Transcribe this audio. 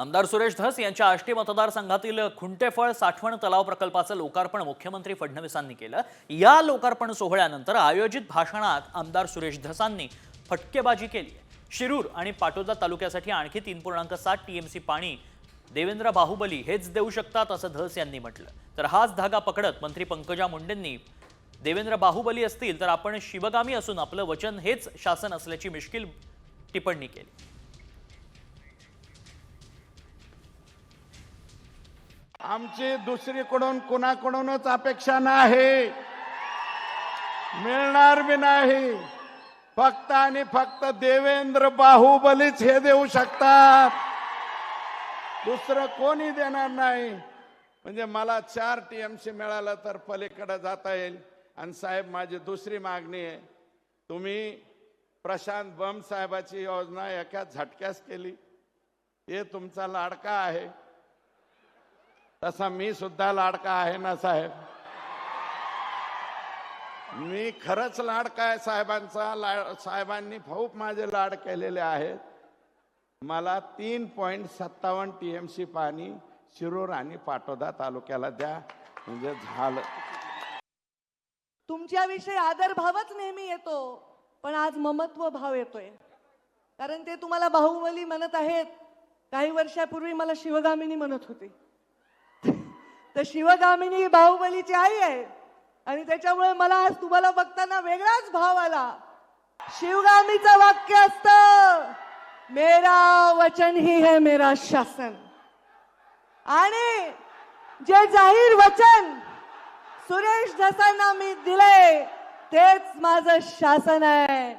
आमदार सुरेश धस यांच्या आष्टी मतदारसंघातील खुंटेफळ साठवण तलाव प्रकल्पाचं लोकार्पण मुख्यमंत्री फडणवीसांनी केलं। या लोकार्पण सोहळ्यानंतर आयोजित भाषणात आमदार सुरेश धसांनी फटकेबाजी केली। शिरूर आणि पाटोदा तालुक्यासाठी आणखी 3.7 टीएमसी पाणी देवेंद्र बाहुबली हेच देऊ शकतात असं धस यांनी म्हटलं। तर हाच धागा पकडत मंत्री पंकजा मुंडेंनी देवेंद्र बाहुबली असतील तर आपण शिवगामी असून आपलं वचन हेच शासन असल्याची मिश्किल टिप्पणी केली। आमची दुसरीकडून कुणाकडूनच अपेक्षा नाही, मिळणार भी नाही। फक्त आणि फक्त देवेंद्र बाहुबलीच हे देऊ शकतात, दुसरं कोणी देणार नाही। म्हणजे मला 4 टीएमसी मिळालं तर पलीकडे जाता येईल। आणि साहेब, माझी दुसरी मागणी आहे, तुम्ही प्रशांत बम साहेबाची योजना एका झटक्यास केली, हे तुमचा लाडका आहे, तसा मी सुद्धा लाडका आहे ना साहेब। मी खरंच लाडका आहे साहेबांचा। साहेबांनी खूप माझे लाड केलेले आहेत। मला 3.57 टीएमसी पाणी शिरूर आणि पाटोदा तालुक्याला द्या, म्हणजे झालं। तुमच्याविषयी आदर भावच नेहमी येतो, पण आज ममत्व भाव येतोय, कारण ते तुम्हाला बाहुबली म्हणत आहेत। काही वर्षापूर्वी मला शिवगामिनी म्हणत होते, तर शिवगामिनी बाहुबलीची आई आहे आणि त्याच्यामुळे मला आज तुम्हाला बघताना वेगळाच भाव आला। शिवगामीचं वाक्य असतं, मेरा वचन ही है मेरा शासन, आणि जे जाहीर वचन सुरेश धसांना मी दिले तेच माझं शासन आहे।